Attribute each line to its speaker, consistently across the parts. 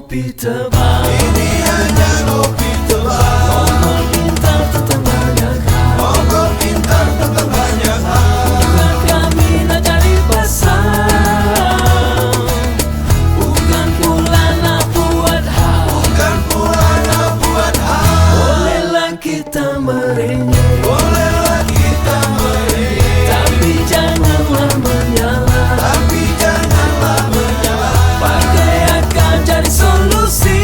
Speaker 1: ngopi tebal.
Speaker 2: Ini hanya ngopi tebal.
Speaker 1: Ngobrol pintar tentang banyak hal.
Speaker 2: Ngobrol pintar tentang banyak hal.
Speaker 1: Bukan kami nak cari pasal, bukan pula nak buat hal.
Speaker 2: Bukan pula nak buat hal.
Speaker 1: Bolehlah kita merenyeh,
Speaker 2: Bolehlah kita merenyeh,
Speaker 1: tapi janganlah menyalah.
Speaker 2: tapi janganlah menyalah.
Speaker 1: Pakai akal cari solusi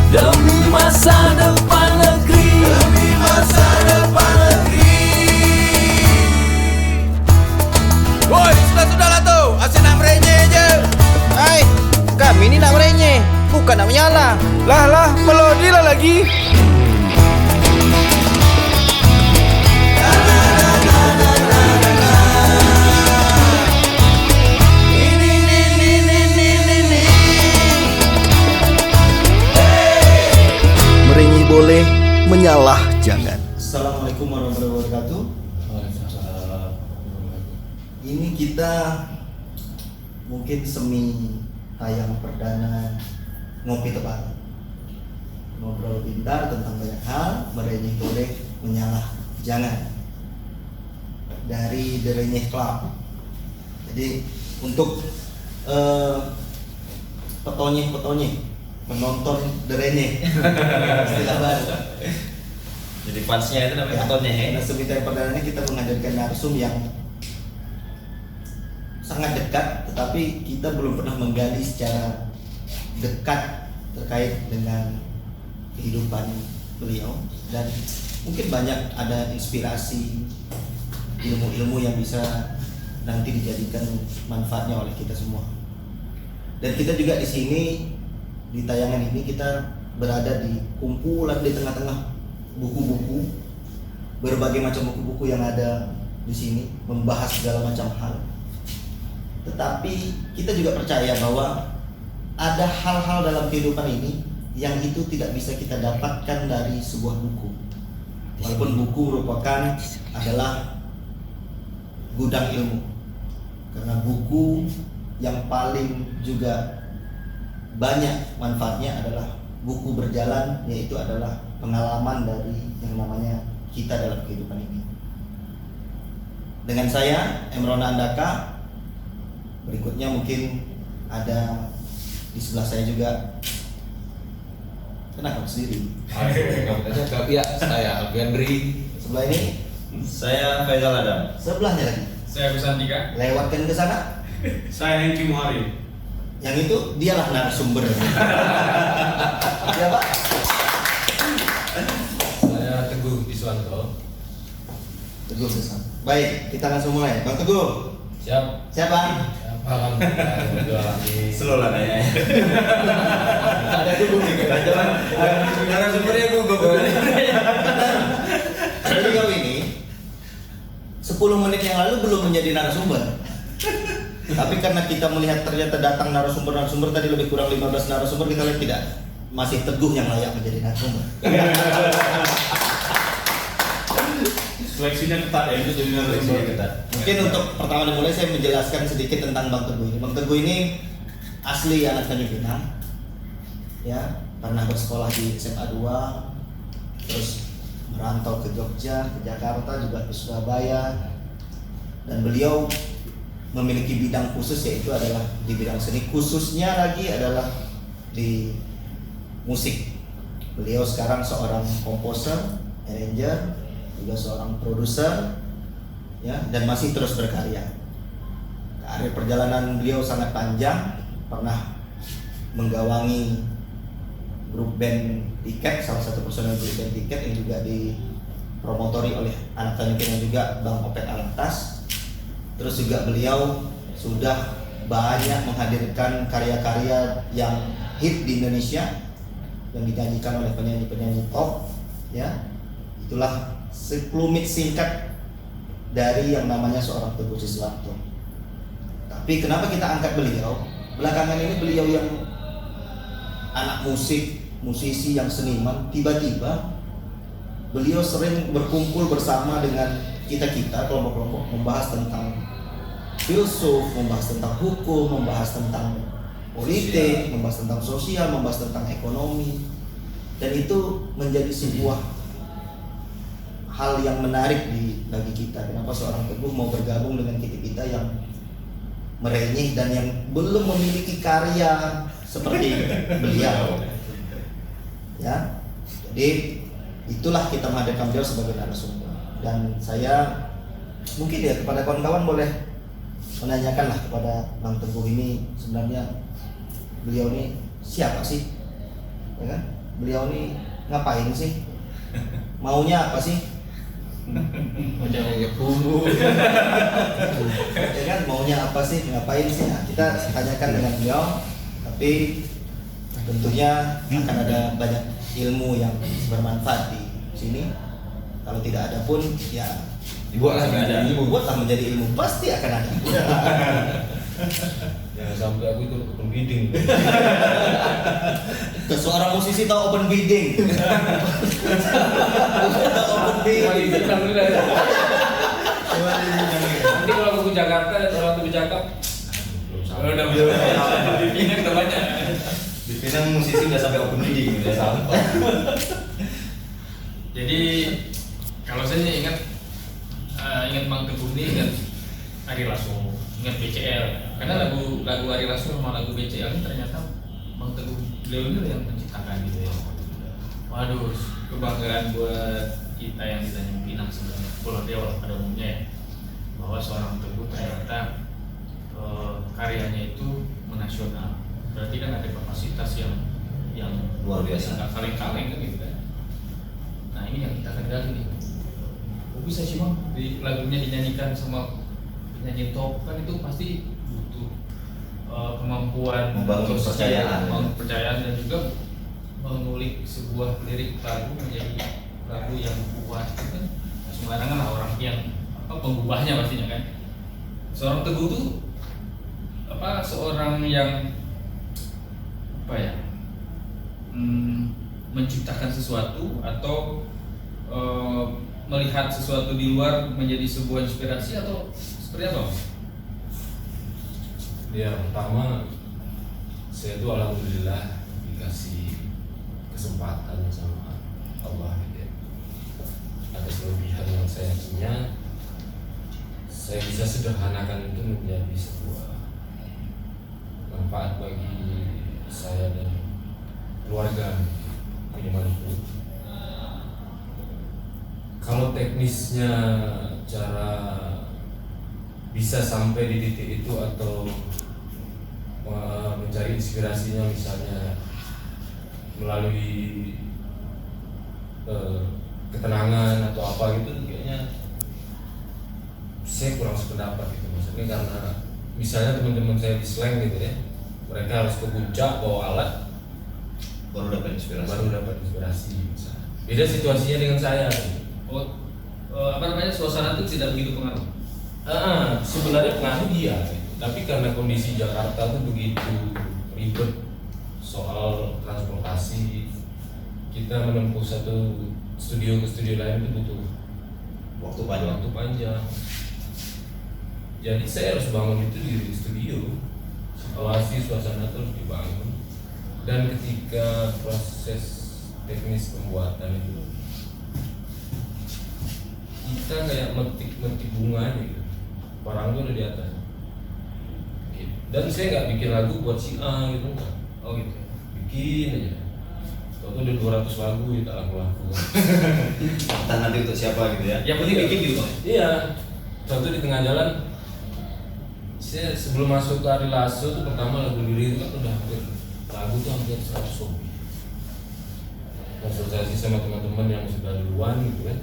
Speaker 1: demi masa depan negeri.
Speaker 2: Demi masa depan negeri. Woi, sudah-sudahlah tuh, asyik nak merenyeh je.
Speaker 3: Hai, kami ini nak merenyeh, bukan nak menyalah.
Speaker 4: Lah, melodi lah lagi.
Speaker 5: Merenyeh boleh, menyalah jangan.
Speaker 3: Assalamualaikum warahmatullahi wabarakatuh. Ini kita mungkin semi tayang perdana ngopi tebal. Ngobrol pintar tentang banyak hal, merenyeh boleh, menyalah jangan. Dari The Renyeh Club. Jadi untuk petonyeh menonton The Renyeh. Istilah baru.
Speaker 6: Jadi fansnya itu namanya tontonnya ya.
Speaker 3: Nah, semi tayang perdana ini kita menghadirkan narsum yang sangat dekat, tetapi kita belum pernah menggali secara dekat terkait dengan kehidupan beliau, dan mungkin banyak ada inspirasi ilmu-ilmu yang bisa nanti dijadikan manfaatnya oleh kita semua. Dan kita juga di sini di tayangan ini kita berada di kumpulan di tengah-tengah buku-buku, berbagai macam buku-buku yang ada di sini membahas segala macam hal. Tetapi kita juga percaya bahwa ada hal-hal dalam kehidupan ini yang itu tidak bisa kita dapatkan dari sebuah buku. Walaupun buku merupakan adalah gudang ilmu. Karena buku yang paling juga banyak manfaatnya adalah buku berjalan, yaitu adalah pengalaman dari yang namanya kita dalam kehidupan ini. Dengan saya, Emron Andaka. Berikutnya mungkin ada di sebelah saya juga. Kenapa sendiri?
Speaker 7: Ya, saya Alfiandri.
Speaker 3: Sebelah ini,
Speaker 6: Saya Faisal Adam.
Speaker 3: sebelahnya lagi.
Speaker 8: Saya Agus Andika.
Speaker 3: Lewatkan ke sana.
Speaker 8: Saya Hengki Muhari.
Speaker 3: Yang itu dialah narasumber. Siapa?
Speaker 7: Saya Teguh Iswanto.
Speaker 3: Teguh Susan. Baik, kita langsung mulai. Bang Teguh,
Speaker 7: Siap.
Speaker 3: siapa?
Speaker 7: Alhamdulillah berjualan di
Speaker 6: Slow lah nanya.
Speaker 7: ada Teguh nih.
Speaker 6: Narasumbernya gue.
Speaker 3: Jadi kau ini 10 menit yang lalu belum menjadi narasumber. Tapi karena kita melihat ternyata datang narasumber tadi lebih kurang 15 narasumber, kita lihat tidak, masih Teguh yang layak menjadi narasumber.
Speaker 8: Seleksinya ketat ya, itu jadi
Speaker 6: Seleksinya
Speaker 8: narasumber.
Speaker 6: ketat.
Speaker 3: Mungkin untuk pertama dimulai saya menjelaskan sedikit tentang Bang Teguh ini. Bang Teguh ini asli anak Tanjung Pinang, ya, pernah bersekolah di SMA 2, terus merantau ke Jogja, ke Jakarta, juga ke Surabaya, dan beliau memiliki bidang khusus, yaitu adalah di bidang seni, khususnya lagi adalah di musik. Beliau sekarang seorang komposer, arranger, juga seorang produser, ya, dan masih terus berkarya. Karir perjalanan beliau sangat panjang, pernah menggawangi grup band Tiket, salah satu personel grup band Tiket yang juga dipromotori oleh anak Tanjung Pinang juga, Bang Opet Alantas. Terus juga beliau sudah banyak menghadirkan karya-karya yang hit di Indonesia yang dinyanyikan oleh penyanyi-penyanyi top, ya. Itulah sekelumit singkat dari yang namanya seorang Teguh Iswanto. Tapi kenapa kita angkat beliau? Belakangan ini beliau yang anak musik, musisi yang seniman, tiba-tiba beliau sering berkumpul bersama dengan kita-kita, kelompok-kelompok, membahas tentang filsuf, membahas tentang hukum, membahas tentang politik, membahas tentang sosial, membahas tentang ekonomi, dan itu menjadi sebuah hal yang menarik bagi kita. Kenapa seorang Teguh mau bergabung dengan kita yang merenyeh dan yang belum memiliki karya seperti beliau, ya. Jadi itulah kita menghadirkan beliau sebagai narasumber. Dan saya mungkin ya kepada kawan-kawan boleh menanyakanlah kepada Bang Teguh ini sebenarnya beliau ini siapa sih, ya kan? Beliau ini ngapain sih? Maunya apa sih? Ya kan, maunya apa sih? Ngapain sih? Nah, kita tanyakan dengan beliau. Tapi tentunya akan ada banyak ilmu yang bermanfaat di sini. Kalau tidak ada pun ya buatlah menjadi ilmu, pasti akan ada.
Speaker 7: Jangan sampai aku ikut open bidding.
Speaker 3: Seorang musisi tahu open bidding. Open bidding.
Speaker 7: Nanti kalau aku ke Jakarta, orang tuh bercakap, belum
Speaker 6: Ini udah banyak. Di Pinang musisi udah sampai open bidding, udah sampai.
Speaker 8: Jadi kalau saya ingat Bang Teguh ini ingat Ari Lasso, ingat BCL. Karena lagu Ari Lasso sama lagu BCL ini ternyata Bang Teguh beliau ini yang menciptakan gitu ya. Waduh, kebanggaan buat kita yang di Tanjung Pinang sebenarnya, Pulau Dewar pada umumnya ya, bahwa seorang Teguh ternyata karyanya itu menasional. Berarti kan ada kapasitas yang
Speaker 6: Luar biasa.
Speaker 8: nggak kaleng-kaleng kan gitu kan. Nah ini yang kita kendali nih. Kok bisa sih Bang di lagunya dinyanyikan sama penyanyi top, kan itu pasti butuh kemampuan
Speaker 6: Membangun
Speaker 8: terus
Speaker 6: kepercayaan.
Speaker 8: membangun kepercayaan dan juga mengulik sebuah lirik lagu menjadi lagu yang kuat itu kan sembarangan lah orang yang pengubahnya pastinya kan. Seorang Teguh tuh seorang yang menciptakan sesuatu atau melihat sesuatu di luar menjadi sebuah inspirasi atau seperti apa?
Speaker 7: Ya, pertama saya itu alhamdulillah dikasih kesempatan sama Allah gitu ya. Ada kelebihan yang saya punya, saya bisa sederhanakan itu menjadi sebuah manfaat bagi saya dan keluarga minimal itu. Kalau teknisnya cara bisa sampai di titik itu atau mencari inspirasinya misalnya melalui ketenangan atau apa gitu, kayaknya saya kurang sependapat gitu. Maksudnya karena misalnya teman-teman saya di slang gitu ya, mereka harus ke puncak bawa alat
Speaker 6: Baru dapat
Speaker 7: inspirasi misalnya. Beda situasinya dengan saya gitu.
Speaker 8: Suasana itu tidak begitu pengaruh.
Speaker 7: Sebenarnya pengaruh dia gitu. Tapi karena kondisi Jakarta tuh begitu ribet soal transportasi, kita menempuh satu studio ke studio lain itu butuh
Speaker 6: waktu
Speaker 7: panjang. Jadi saya harus bangun itu di studio. Situasi suasana terus dibangun. Dan ketika proses teknis pembuatan itu, kita kayak metik bunga aja gitu. Barang itu udah di atas. Dan saya nggak bikin lagu buat si A gitu enggak.
Speaker 8: Oh gitu.
Speaker 7: Bikin aja. Waktu udah 200 lagu ya tak laku-laku.
Speaker 6: Entah nanti untuk siapa gitu ya.
Speaker 8: Yang penting bikin gitu Bang.
Speaker 7: Iya. Waktu di tengah jalan, saya sebelum masuk ke Ari Lasso tuh pertama lagu lirik itu kan udah lagu tuh hampir 100 lebih. Konsultasi sama teman-teman yang sudah duluan gitu kan,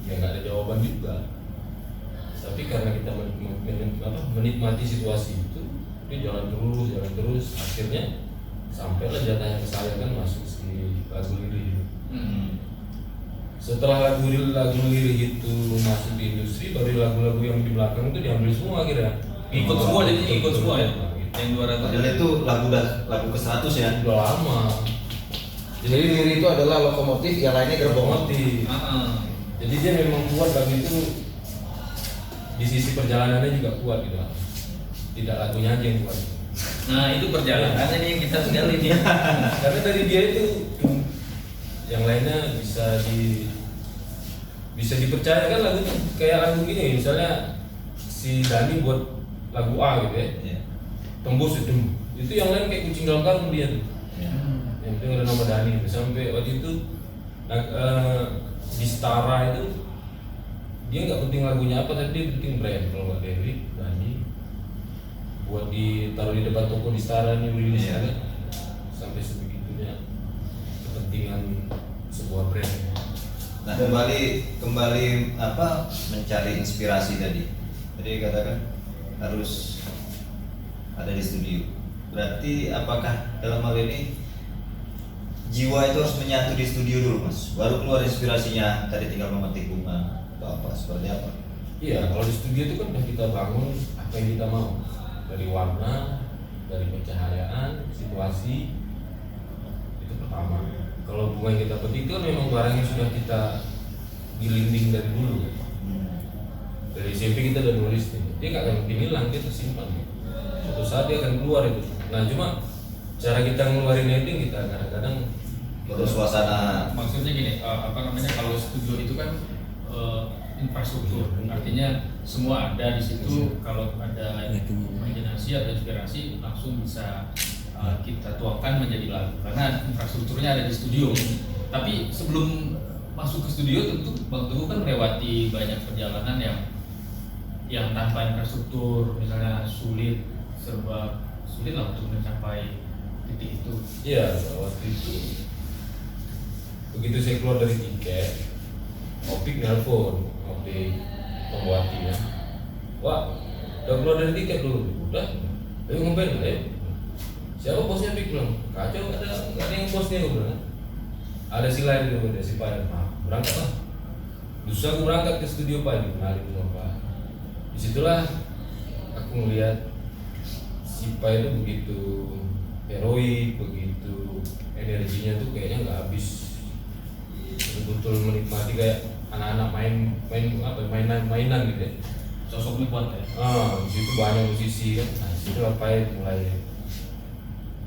Speaker 7: ya nggak ada jawaban juga. Tapi karena kita menikmati situasi itu, dia jalan terus, akhirnya sampailah jatahnya ke saya kan masuk si lagu lirik. Setelah lagu lirik itu masuk di industri, baru lagu-lagu yang di belakang itu diambil semua akhirnya.
Speaker 8: Ikut semua jadi ikut semua ya. Yang 200.
Speaker 6: Padahal itu lagu ke 100 ya.
Speaker 7: Udah lama.
Speaker 3: Jadi lirik itu adalah lokomotif, yang lainnya gerbong.
Speaker 7: Motif. Jadi dia memang kuat lagu itu, di sisi perjalanannya juga kuat gitu. Tidak lagunya aja yang kuat.
Speaker 8: Nah itu perjalanannya nih yang kita gali nih.
Speaker 7: Karena dari dia itu yang lainnya bisa dipercaya kan lagu kayak lagu gini misalnya si Dani buat lagu A gitu ya.
Speaker 6: Iya.
Speaker 7: Tembus itu yang lain kayak kucing dalam karung dia tuh.
Speaker 6: Iya.
Speaker 7: Yang penting ada nama Dani sampai waktu itu di Stara itu dia nggak penting lagunya apa tapi dia penting brand kalau nggak Derek Dani buat ditaruh di depan toko di Stara nih rilis
Speaker 6: Iya.
Speaker 7: kan sampai sebegitunya kepentingan sebuah brand.
Speaker 6: Nah kembali apa mencari inspirasi tadi. Jadi katakan harus ada di studio. Berarti apakah dalam hal ini jiwa itu harus menyatu di studio dulu mas, baru keluar inspirasinya tadi tinggal memetik bunga atau apa seperti apa?
Speaker 7: Iya, kalau di studio itu kan udah kita bangun apa yang kita mau dari warna, dari pencahayaan, situasi itu pertama. Kalau bunga yang kita petik itu kan memang barang yang sudah kita gelinding dari dulu. Dari SMP kita udah nulis nih, dia nggak akan mungkin hilang, dia tersimpan. Suatu saat dia akan keluar itu. Nah cuma cara kita ngeluarin itu kita kadang-kadang
Speaker 6: Terus suasana
Speaker 8: Maksudnya gini, kalau studio itu kan infrastruktur, artinya semua ada di situ. Kalau ada imajinasi atau inspirasi langsung bisa kita tuangkan menjadi lagu karena infrastrukturnya ada di studio. Tapi sebelum masuk ke studio tentu Bang Teguh kan melewati banyak perjalanan yang tanpa infrastruktur, misalnya serba sulit lah untuk mencapai titik itu.
Speaker 7: iya waktu itu begitu saya keluar dari tiket, Opik nelpon pembuatnya, wah udah keluar dari tiket dulu, udah, ayo ngapain, ayo. Siapa bosnya Pik bilang, kacau nggak ada yang bosnya gue bilang, ada si lain dulu, ada si Pak, nah berangkat lah, justru aku berangkat ke studio Pak, kenalin sama Pak, disitulah aku ngeliat si Pak itu begitu heroik, begitu energinya tuh kayaknya nggak habis, betul-betul menikmati kayak anak-anak mainan gitu ya.
Speaker 8: Sosoknya kuat ya.
Speaker 7: Di situ banyak musisi kan. Nah, situ apa ya mulai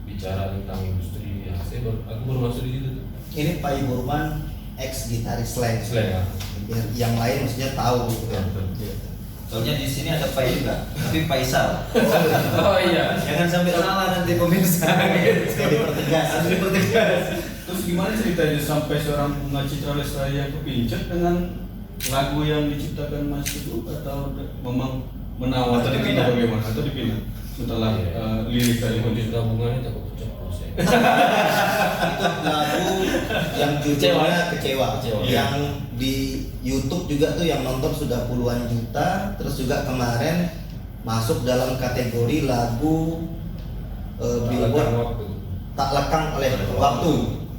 Speaker 7: bicara tentang industri. Ya, aku baru masuk di situ tuh.
Speaker 3: Ini Pak Burman ex gitaris Slang.
Speaker 7: Slang, ya.
Speaker 3: Biar yang lain maksudnya tahu gitu kan.
Speaker 6: soalnya di sini ada Pak juga, tapi Faisal.
Speaker 8: Oh iya.
Speaker 6: Jangan sampai salah nanti pemirsa.
Speaker 3: Jadi pertegas.
Speaker 6: Harus dipertegas.
Speaker 4: Terus gimana ceritanya sampai seorang Bunga Citra Lestari yang kepincut dengan lagu yang diciptakan Mas Teguh atau memang menawar
Speaker 6: Atau dipindah?
Speaker 4: atau bagaimana? Atau dipindah setelah lirik tadi
Speaker 7: Kalau di tabungan itu aku pecah saya.
Speaker 3: Itu lagu yang judulnya Kecewa.
Speaker 7: Kecewa.
Speaker 3: Yang di YouTube juga tuh yang nonton sudah puluhan juta. Terus juga kemarin masuk dalam kategori lagu Billboard
Speaker 7: Waktu.
Speaker 3: tak lekang oleh waktu,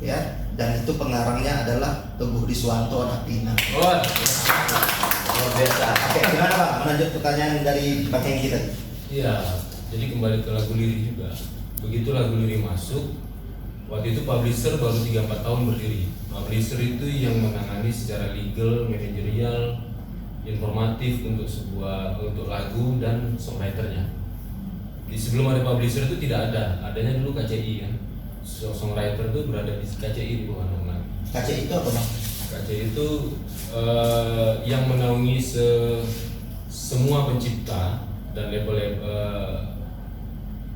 Speaker 3: ya. Dan itu pengarangnya adalah Teguh Diswanto anak Pina.
Speaker 8: Oh,
Speaker 3: Luar biasa. Oke, gimana Pak? Melanjut pertanyaan dari Pak Hengki tadi.
Speaker 7: Iya, jadi kembali ke lagu lirik juga. Begitu lagu lirik masuk, waktu itu publisher baru 3-4 tahun berdiri. Publisher itu yang menangani secara legal, manajerial, informatif untuk lagu dan songwriternya. Di sebelum ada publisher itu tidak ada, adanya dulu KCI kan. Songwriter itu berada di KCI di bawah naungan.
Speaker 3: KCI itu apa Bang?
Speaker 7: KCI itu yang menaungi semua pencipta dan label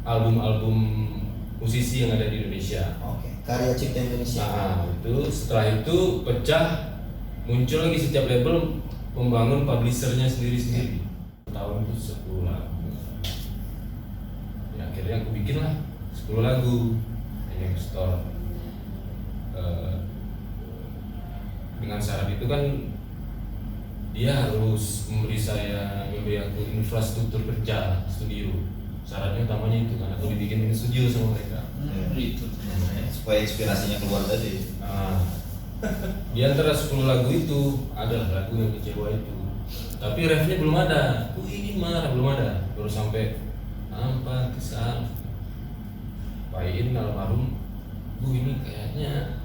Speaker 7: album-album musisi yang ada di Indonesia.
Speaker 3: Oke, Karya Cipta Indonesia.
Speaker 7: Nah, itu setelah itu pecah, muncul lagi setiap label membangun publishernya sendiri-sendiri. Tahun itu 10 lagu. Ya, akhirnya aku bikin lah 10 lagu yang store. Dengan syarat itu kan dia harus memberi aku infrastruktur kerja studio. Syaratnya utamanya itu kan, atau dibikin studio sama mereka.
Speaker 8: itu.
Speaker 6: Supaya inspirasinya keluar tadi.
Speaker 7: Nah, di antara 10 lagu itu adalah lagu yang Kecewa itu. Tapi refnya belum ada. Ini marah belum ada. Baru sampai nampak kesal. Pain almarhum. Ini kayaknya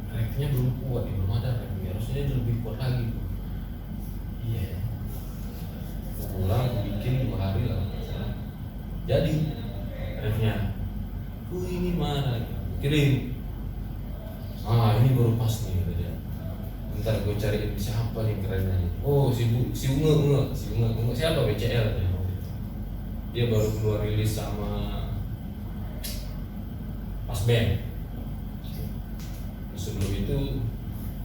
Speaker 7: refnya belum kuat, belum ada refnya. Harusnya dia lebih kuat lagi. Iya. Aku pulang, aku bikin 2 hari lah. Jadi kirim. Ini baru pas nih kata dia. Bentar gue cariin siapa nih kerennya nih. Oh si Unge siapa BCL ya. Dia baru keluar rilis sama Pas Band. Sebelum itu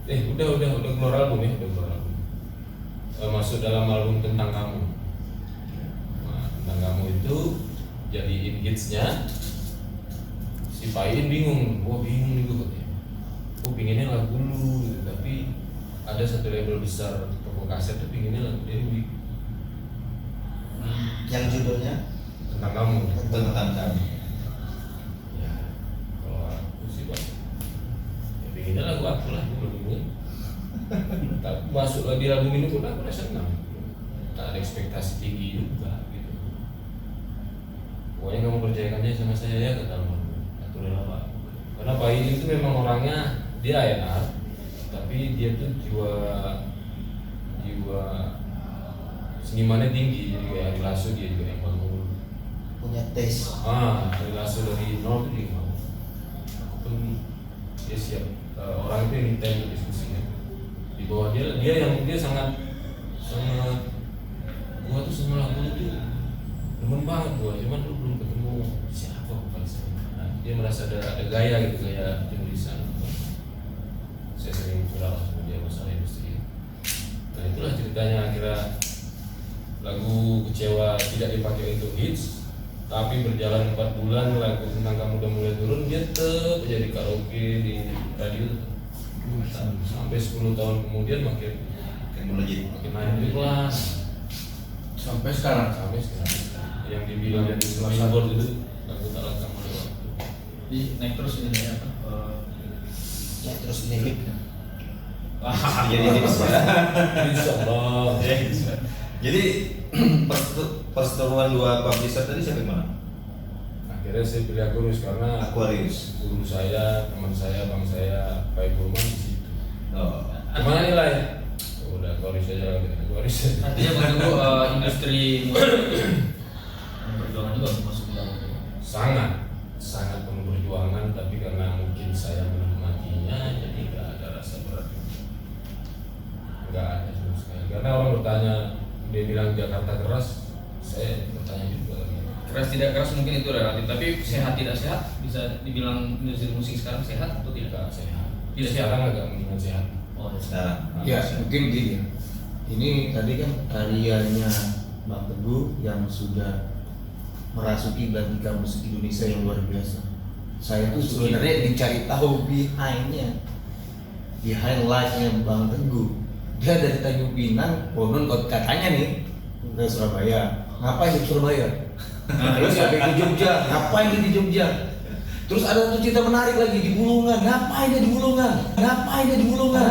Speaker 7: udah keluar album ya, udah keluar album. Masuk dalam album Tentang Kamu. Nah, Tentang Kamu itu jadiin hitsnya. Si Pain bingung juga katanya. Pinginnya lagu lu gitu. Tapi ada satu label besar toko kaset tuh pinginnya lagu Dewi.
Speaker 3: Yang judulnya
Speaker 7: Tentang Kamu.
Speaker 6: Tentang Kamu.
Speaker 7: Ya, kalau aku sih Pak, ya pinginnya lagu aku lah, belum. Tapi masuk lagi album ini pun aku udah senang. Tak ada ekspektasi tinggi juga gitu. Pokoknya kamu percayakannya sama saya ya kata Almarhum. Aturan apa? Karena Pak ini itu memang orangnya dia A&R, tapi dia tuh jiwa senimannya tinggi. Jadi kayak Ari Lasso dia juga yang bangun.
Speaker 3: punya taste.
Speaker 7: Ari Lasso dari nol tuh dia bangun. Aku pun dia siap. Orang itu yang intens diskusinya. Di bawah dia sangat gua tuh sama lagu itu demen banget gua, cuman lu belum ketemu siapa bukan saya. Dia merasa ada gaya gitu, gaya penulisan. Saya sering curhat sama dia masalah industri. Nah itulah ceritanya, akhirnya lagu Kecewa tidak dipakai untuk hits, tapi berjalan 4 bulan lagu Tentang Kamu udah mulai turun, dia tetap jadi karaoke di radio sampai 10 tahun kemudian makin
Speaker 6: Melejit.
Speaker 7: naik kelas
Speaker 4: Sampai sekarang.
Speaker 7: yang dibilang jadi billboard itu lagu Tak Lekang Oleh Waktu.
Speaker 8: naik terus ini ya apa?
Speaker 3: Ya terus ini hit.
Speaker 6: Jadi
Speaker 7: Insya Allah.
Speaker 6: Jadi perseteruan dua publisher tadi siapa yang mana?
Speaker 7: Akhirnya saya pilih Aquarius karena
Speaker 6: Aquarius.
Speaker 7: guru saya, teman saya, bang saya, Pak Burman di situ.
Speaker 6: Oh.
Speaker 7: Gimana nilai? Udah Aquarius aja lah, Aquarius aja.
Speaker 8: Artinya menunggu industri musik perjuangan juga untuk masuk ke dalam.
Speaker 7: Sangat penuh perjuangan, tapi karena mungkin saya menikmatinya, jadi nggak ada rasa berat. Nggak ada sama sekali. Karena orang bertanya, dia bilang Jakarta keras, saya bertanya juga.
Speaker 8: Keras tidak keras mungkin itu relatif, tapi sehat tidak sehat bisa dibilang industri musik sekarang sehat atau tidak?
Speaker 7: Nggak sehat.
Speaker 8: Tidak
Speaker 7: Sekarang
Speaker 8: sehat.
Speaker 7: agak mendingan sehat.
Speaker 8: Oh,
Speaker 6: Sekarang.
Speaker 3: Ya mungkin gini. Ini tadi kan karyanya Bang Teguh yang sudah merasuki logika musik Indonesia yang luar biasa. Saya tuh sebenarnya dicari tahu behind-nya, behind life-nya Bang Teguh. Dia dari Tanjung Pinang, konon katanya nih ke Surabaya. Ngapain di Surabaya? Terus sampai ke Jogja. Ngapain dia di Jogja? Terus ada satu cerita menarik lagi di Bulungan. Ngapain dia di Bulungan? Ngapain dia di Bulungan?